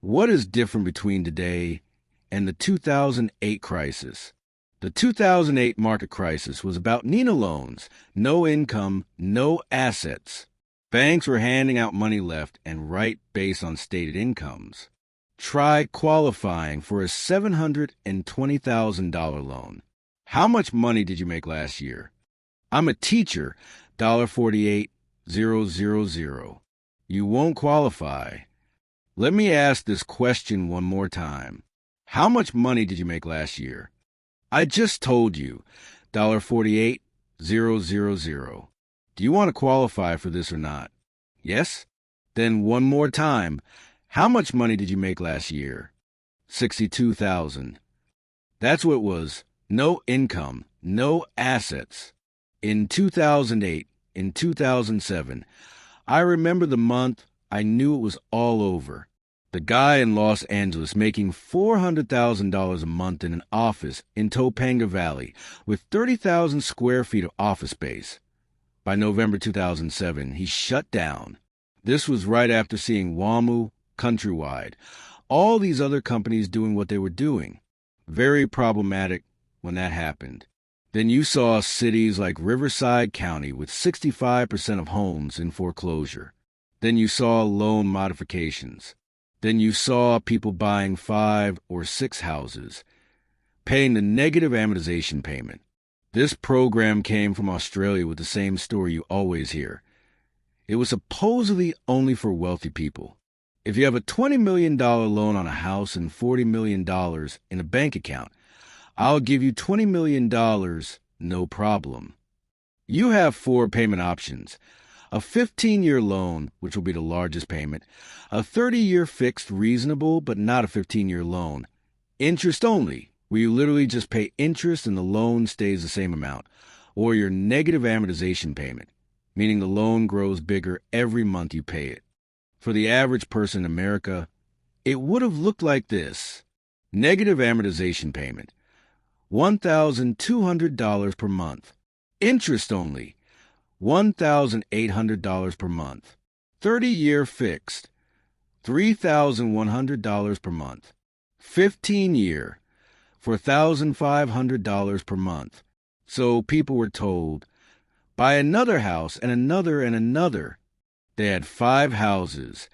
What is different between today and the 2008 crisis? The 2008 market crisis was about Nina loans, no income, no assets. Banks were handing out money left and right based on stated incomes. Try qualifying for a $720,000 loan. How much money did you make last year? I'm a teacher, $48,000. You won't qualify. Let me ask this question one more time. How much money did you make last year? I just told you, $48,000. Do you want to qualify for this or not? Yes? Then one more time. How much money did you make last year? $62,000. That's what it was. No income, no assets. In 2008, in 2007, I remember the month I knew it was all over. The guy in Los Angeles making $400,000 a month in an office in Topanga Valley with 30,000 square feet of office space. By November 2007, he shut down. This was right after seeing WAMU, Countrywide, all these other companies doing what they were doing. Very problematic when that happened. Then you saw cities like Riverside County with 65% of homes in foreclosure. Then you saw loan modifications. Then you saw people buying 5 or 6 houses, paying the negative amortization payment. This program came from Australia with the same story you always hear. It was supposedly only for wealthy people. If you have a $20 million loan on a house and $40 million in a bank account, I'll give you $20 million, no problem. You have 4 payment options. A 15-year loan, which will be the largest payment, a 30-year fixed reasonable but not a 15-year loan, interest only, where you literally just pay interest and the loan stays the same amount, or your negative amortization payment, meaning the loan grows bigger every month you pay it. For the average person in America, it would have looked like this. Negative amortization payment, $1,200 per month. Interest only, $1,800 per month. 30-year fixed, $3,100 per month. 15-year, for $1,500 per month. So people were told, buy another house and another and another. They had 5 houses,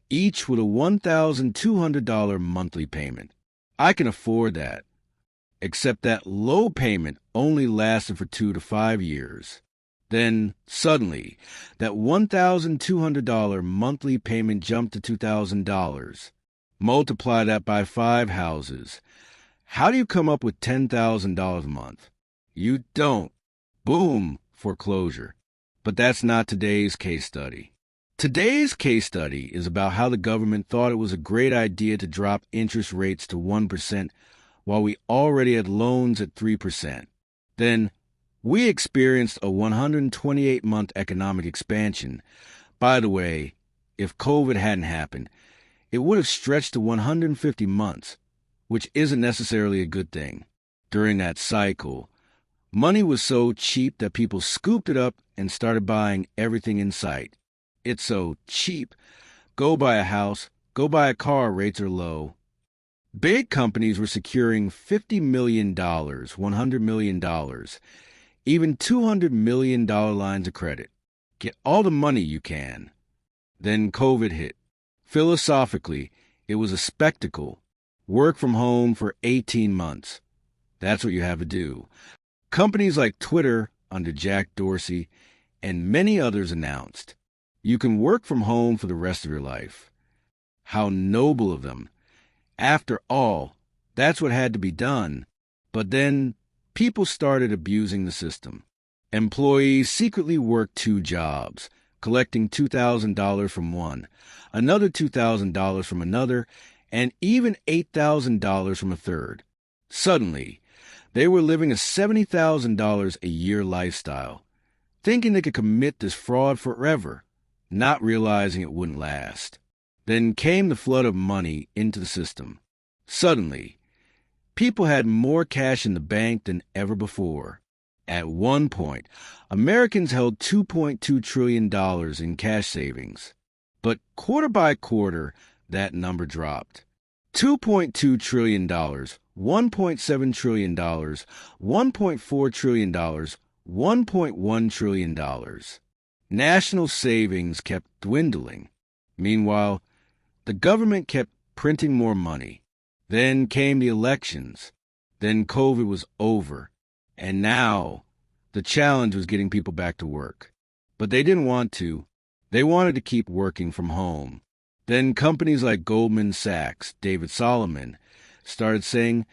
each with a $1,200 monthly payment. I can afford that. Except that low payment only lasted for 2 to 5 years. Then, suddenly, that $1,200 monthly payment jumped to $2,000. Multiply that by 5 houses. How do you come up with $10,000 a month? You don't. Boom, foreclosure. But that's not today's case study. Today's case study is about how the government thought it was a great idea to drop interest rates to 1% while we already had loans at 3%. Then, we experienced a 128-month economic expansion. By the way, if COVID hadn't happened, it would have stretched to 150 months, which isn't necessarily a good thing. During that cycle, money was so cheap that people scooped it up and started buying everything in sight. It's so cheap. Go buy a house, go buy a car, rates are low. Big companies were securing $50 million, $100 million, even $200 million lines of credit. Get all the money you can. Then COVID hit. Philosophically, it was a spectacle. Work from home for 18 months. That's what you have to do. Companies like Twitter, under Jack Dorsey, and many others announced, you can work from home for the rest of your life. How noble of them. After all, that's what had to be done. But then, people started abusing the system. Employees secretly worked 2 jobs, collecting $2,000 from one, another $2,000 from another, and even $8,000 from a third. Suddenly, they were living a $70,000 a year lifestyle, thinking they could commit this fraud forever, not realizing it wouldn't last. Then came the flood of money into the system. Suddenly, people had more cash in the bank than ever before. At one point, Americans held $2.2 trillion in cash savings. But quarter by quarter, that number dropped. $2.2 trillion, $1.7 trillion, $1.4 trillion, $1.1 trillion. National savings kept dwindling. Meanwhile, the government kept printing more money. Then came the elections. Then COVID was over. And now the challenge was getting people back to work. But they didn't want to. They wanted to keep working from home. Then companies like Goldman Sachs, David Solomon, started saying,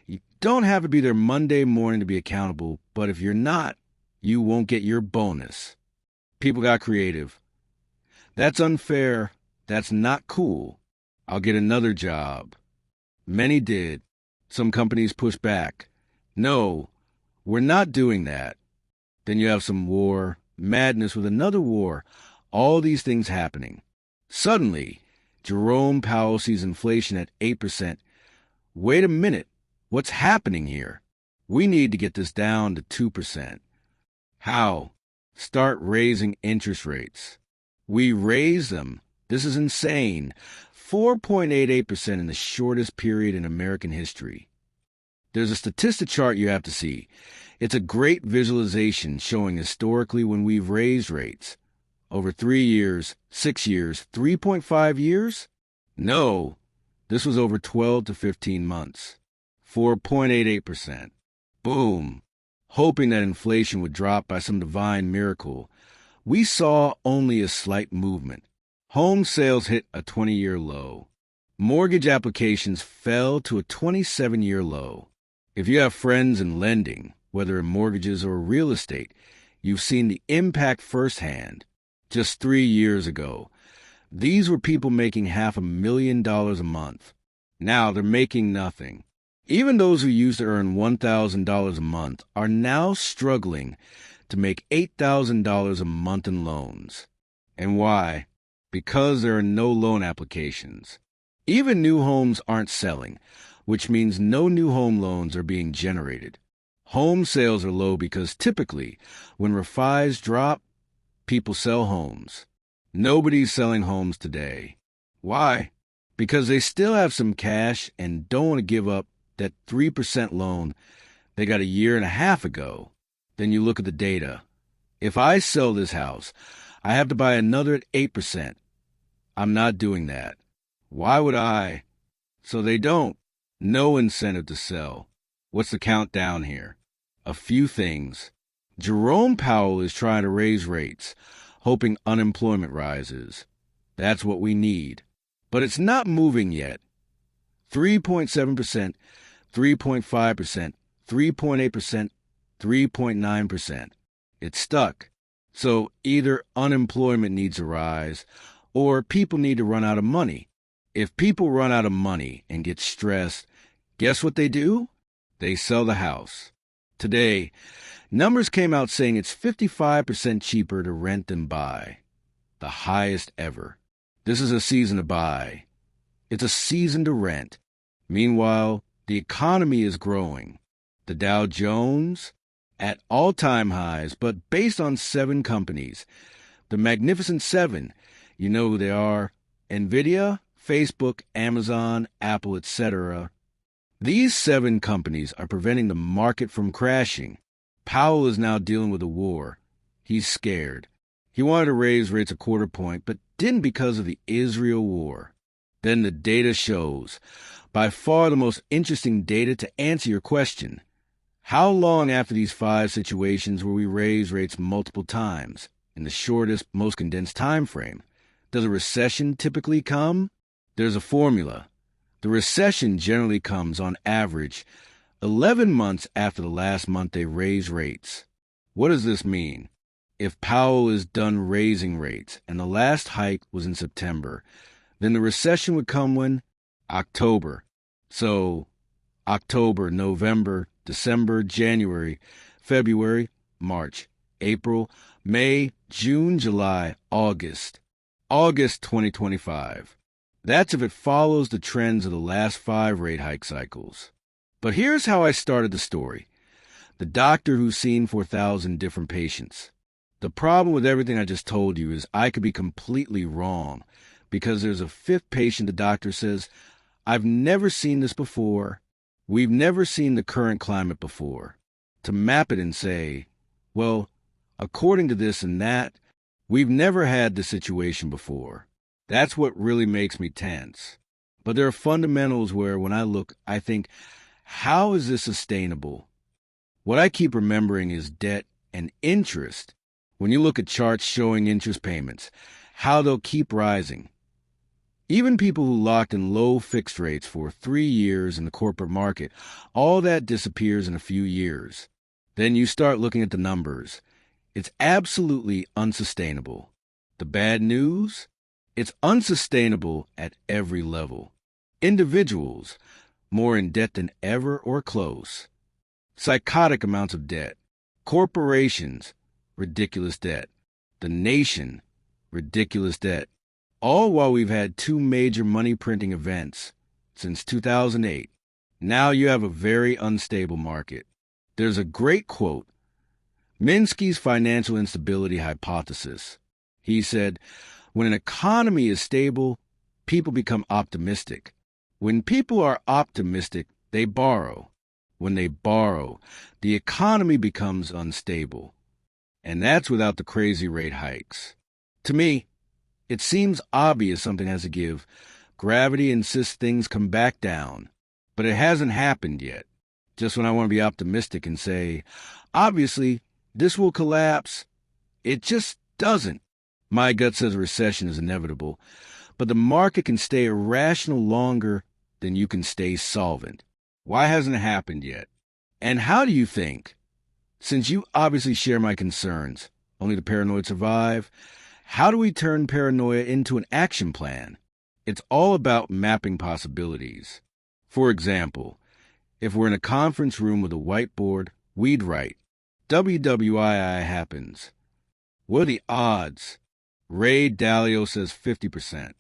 you don't have to be there Monday morning to be accountable, but if you're not, you won't get your bonus. People got creative. That's unfair. That's not cool. I'll get another job. Many did. Some companies pushed back. No, we're not doing that. Then you have some war, madness with another war, all these things happening. Suddenly, Jerome Powell sees inflation at 8%. Wait a minute, what's happening here? We need to get this down to 2%. How? Start raising interest rates. We raise them. This is insane. 4.88% in the shortest period in American history. There's a statistic chart you have to see. It's a great visualization showing historically when we've raised rates. Over 3 years, 6 years, 3.5 years? No, this was over 12 to 15 months. 4.88%. Boom. Hoping that inflation would drop by some divine miracle, we saw only a slight movement. Home sales hit a 20-year low. Mortgage applications fell to a 27-year low. If you have friends in lending, whether in mortgages or real estate, you've seen the impact firsthand. Just 3 years ago, these were people making $500,000 a month. Now they're making nothing. Even those who used to earn $1,000 a month are now struggling to make $8,000 a month in loans. And why? Because there are no loan applications. Even new homes aren't selling, which means no new home loans are being generated. Home sales are low because typically, when refis drop, people sell homes. Nobody's selling homes today. Why? Because they still have some cash and don't want to give up that 3% loan they got a year and a half ago. Then you look at the data. If I sell this house, I have to buy another at 8%. I'm not doing that. Why would I? So they don't. No incentive to sell. What's the countdown here? A few things. Jerome Powell is trying to raise rates, hoping unemployment rises. That's what we need. But it's not moving yet. 3.7%, 3.5%, 3.8%, 3.9%. It's stuck. So either unemployment needs to rise, or people need to run out of money. If people run out of money and get stressed, guess what they do? They sell the house. Today, numbers came out saying it's 55% cheaper to rent than buy. The highest ever. This is a season to buy. It's a season to rent. Meanwhile, the economy is growing. The Dow Jones at all-time highs, but based on 7 companies. The Magnificent Seven, you know who they are: NVIDIA, Facebook, Amazon, Apple, etc. These 7 companies are preventing the market from crashing. Powell is now dealing with a war. He's scared. He wanted to raise rates a quarter point, but didn't because of the Israel war. Then the data shows, by far the most interesting data to answer your question. How long after these 5 situations will we raise rates multiple times, in the shortest, most condensed time frame? Does a recession typically come? There's a formula. The recession generally comes, on average, 11 months after the last month they raise rates. What does this mean? If Powell is done raising rates, and the last hike was in September, then the recession would come when? October. So, October, November, December, January, February, March, April, May, June, July, August. August 2025. That's if it follows the trends of the last 5 rate hike cycles. But here's how I started the story. The doctor who's seen 4,000 different patients. The problem with everything I just told you is I could be completely wrong, because there's a fifth patient the doctor says, I've never seen this before. We've never seen the current climate before. To map it and say, well, according to this and that, we've never had this situation before. That's what really makes me tense. But there are fundamentals where when I look, I think, how is this sustainable? What I keep remembering is debt and interest. When you look at charts showing interest payments, how they'll keep rising. Even people who locked in low fixed rates for 3 years in the corporate market, all that disappears in a few years. Then you start looking at the numbers. It's absolutely unsustainable. The bad news? It's unsustainable at every level. Individuals, more in debt than ever or close. Psychotic amounts of debt. Corporations, ridiculous debt. The nation, ridiculous debt. All while we've had 2 major money-printing events since 2008. Now you have a very unstable market. There's a great quote, Minsky's financial instability hypothesis. He said, when an economy is stable, people become optimistic. When people are optimistic, they borrow. When they borrow, the economy becomes unstable. And that's without the crazy rate hikes. To me, it seems obvious something has to give. Gravity insists things come back down. But it hasn't happened yet. Just when I want to be optimistic and say, obviously, this will collapse, it just doesn't. My gut says a recession is inevitable, but the market can stay irrational longer than you can stay solvent. Why hasn't it happened yet? And how do you think, since you obviously share my concerns, only the paranoid survive, how do we turn paranoia into an action plan? It's all about mapping possibilities. For example, if we're in a conference room with a whiteboard, we'd write, WWII happens. What are the odds? Ray Dalio says 50%.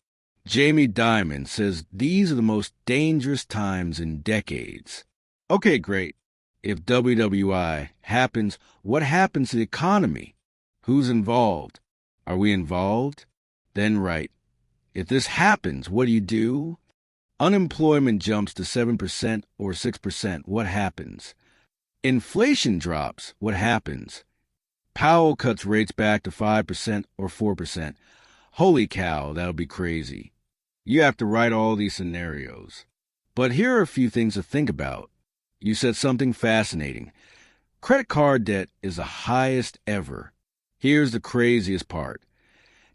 Jamie Dimon says these are the most dangerous times in decades. Okay, great. If WWI happens, what happens to the economy? Who's involved? Are we involved? Then write, if this happens, what do? Unemployment jumps to 7% or 6%, what happens? Inflation drops, what happens? Powell cuts rates back to 5% or 4%. Holy cow, that'll be crazy. You have to write all these scenarios. But here are a few things to think about. You said something fascinating. Credit card debt is the highest ever. Here's the craziest part.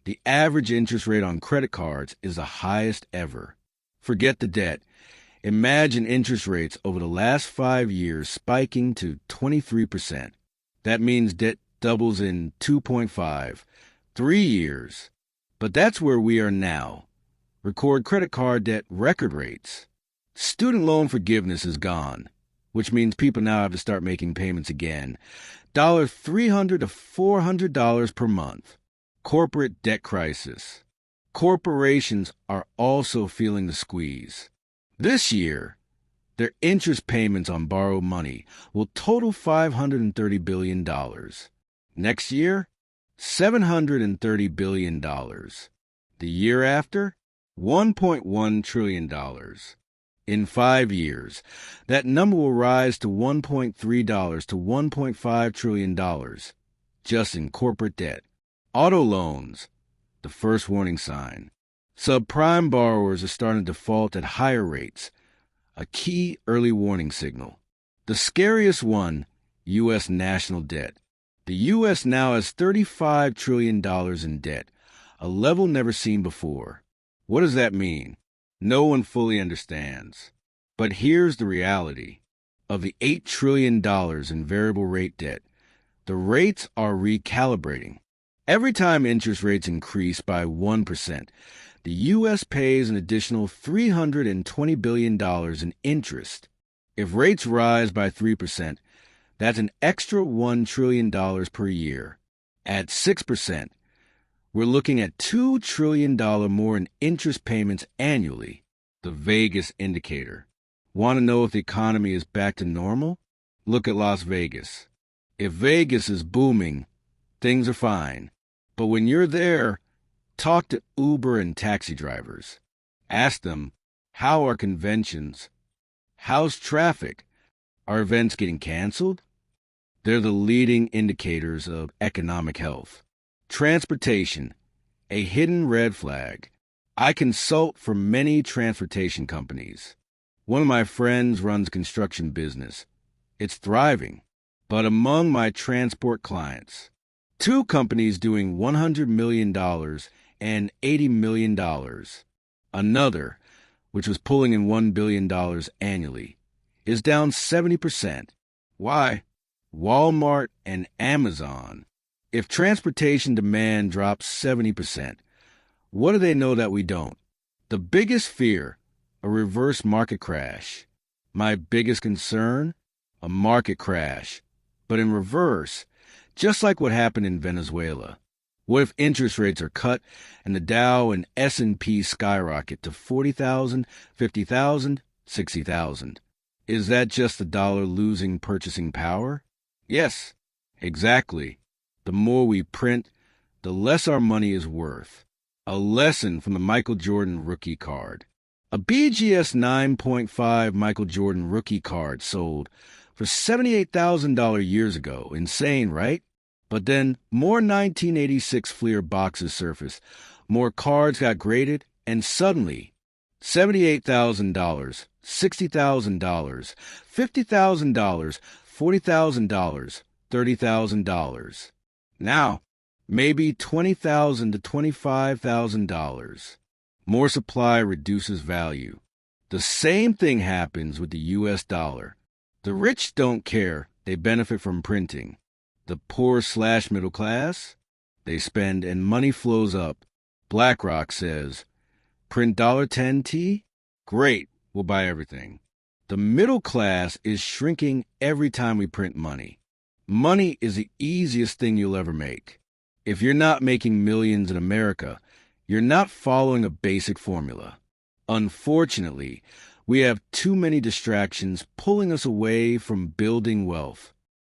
The average interest rate on credit cards is the highest ever. Forget the debt. Imagine interest rates over the last 5 years spiking to 23%. That means debt doubles in 2.5, 3 years. But that's where we are now. Record credit card debt record rates. Student loan forgiveness is gone, which means people now have to start making payments again. $300 to $400 per month. Corporate debt crisis. Corporations are also feeling the squeeze. This year, their interest payments on borrowed money will total $530 billion. Next year, $730 billion. The year after, $1.1 trillion. In 5 years, that number will rise to $1.3 to $1.5 trillion, just in corporate debt. Auto loans, the first warning sign. Subprime borrowers are starting to default at higher rates, a key early warning signal. The scariest one, U.S. national debt. The U.S. now has $35 trillion in debt, a level never seen before. What does that mean? No one fully understands. But here's the reality. Of the $8 trillion in variable rate debt, the rates are recalibrating. Every time interest rates increase by 1%, the U.S. pays an additional $320 billion in interest. If rates rise by 3%, that's an extra $1 trillion per year. At 6%, we're looking at $2 trillion more in interest payments annually, the Vegas indicator. Want to know if the economy is back to normal? Look at Las Vegas. If Vegas is booming, things are fine. But when you're there, Talk to Uber and taxi drivers. Ask them, how are conventions? How's traffic? Are events getting canceled? They're the leading indicators of economic health. Transportation, a hidden red flag. I consult for many transportation companies. One of my friends runs a construction business. It's thriving. But among my transport clients, 2 companies doing $100 million and $80 million. Another, which was pulling in $1 billion annually, is down 70%. Why? Walmart and Amazon. If transportation demand drops 70%, what do they know that we don't? The biggest fear, a reverse market crash. My biggest concern, a market crash. But in reverse, just like what happened in Venezuela. What if interest rates are cut and the Dow and S&P skyrocket to 40,000, 50,000, 60,000? Is that just the dollar losing purchasing power? Yes, exactly. The more we print, the less our money is worth. A lesson from the Michael Jordan rookie card. A BGS 9.5 Michael Jordan rookie card sold for $78,000 years ago. Insane, right? But then more 1986 Fleer boxes surfaced, more cards got graded, and suddenly $78,000, $60,000, $50,000, $40,000, $30,000. Now, maybe $20,000 to $25,000. More supply reduces value. The same thing happens with the U.S. dollar. The rich don't care. They benefit from printing. The poor/middle class, they spend and money flows up. BlackRock says, print $10T? Great, we'll buy everything. The middle class is shrinking every time we print money. Money is the easiest thing you'll ever make. If you're not making millions in America, you're not following a basic formula. Unfortunately, we have too many distractions pulling us away from building wealth.